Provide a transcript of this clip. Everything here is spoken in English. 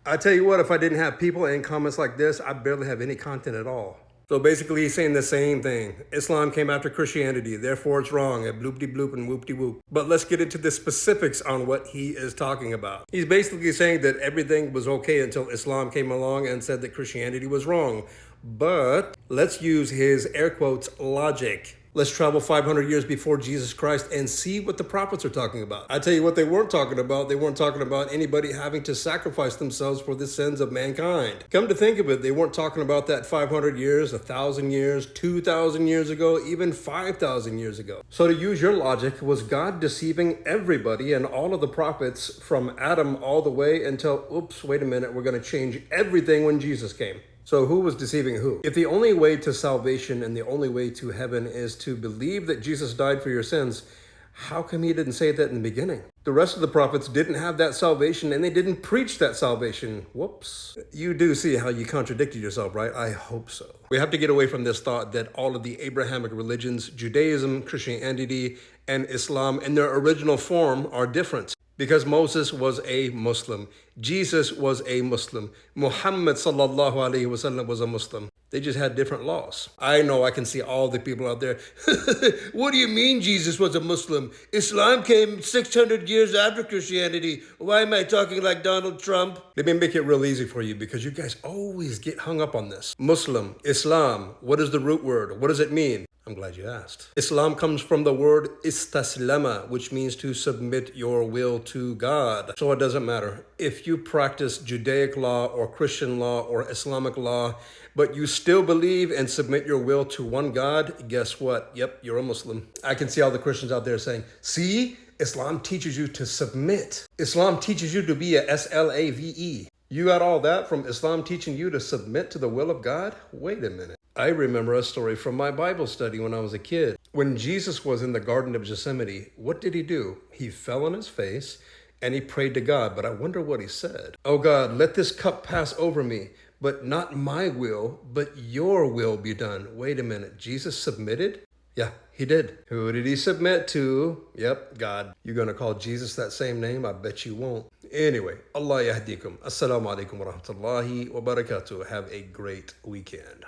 I tell you what, if I didn't have people and comments like this, I barely have any content at all. So basically, he's saying the same thing. Islam came after Christianity, therefore it's wrong, and bloop-de bloop and whoop-de-whoop. But let's get into the specifics on what he is talking about. He's basically saying that everything was okay until Islam came along and said that Christianity was wrong. But let's use his air quotes logic. Let's travel 500 years before Jesus Christ and see what the prophets are talking about. I tell you what they weren't talking about. They weren't talking about anybody having to sacrifice themselves for the sins of mankind. Come to think of it, they weren't talking about that 500 years, 1,000 years, 2,000 years ago, even 5,000 years ago. So to use your logic, was God deceiving everybody and all of the prophets from Adam all the way until, oops, wait a minute, we're going to change everything when Jesus came? So who was deceiving who? If the only way to salvation and the only way to heaven is to believe that Jesus died for your sins, how come he didn't say that in the beginning? The rest of the prophets didn't have that salvation and they didn't preach that salvation. Whoops. You do see how you contradicted yourself, right? I hope so. We have to get away from this thought that all of the Abrahamic religions, Judaism, Christianity, and Islam in their original form are different. Because Moses was a Muslim. Jesus was a Muslim. Muhammad sallallahu alaihi wasallam was a Muslim. They just had different laws. I know I can see all the people out there. What do you mean Jesus was a Muslim? Islam came 600 years after Christianity. Why am I talking like Donald Trump? Let me make it real easy for you because you guys always get hung up on this. Muslim, Islam, what is the root word? What does it mean? I'm glad you asked. Islam comes from the word istaslama, which means to submit your will to God. So it doesn't matter if you practice Judaic law or Christian law or Islamic law, but you still believe and submit your will to one God, guess what? Yep, you're a Muslim. I can see all the Christians out there saying, see, Islam teaches you to submit. Islam teaches you to be a slave. You got all that from Islam teaching you to submit to the will of God? Wait a minute. I remember a story from my Bible study when I was a kid. When Jesus was in the Garden of Gethsemane, what did he do? He fell on his face and he prayed to God, but I wonder what he said. Oh God, let this cup pass over me, but not my will, but your will be done. Wait a minute, Jesus submitted? Yeah, he did. Who did he submit to? Yep, God. You're going to call Jesus that same name? I bet you won't. Anyway, Allah yahdikum. Assalamu alaikum wa rahmatullahi wa barakatuh. Have a great weekend.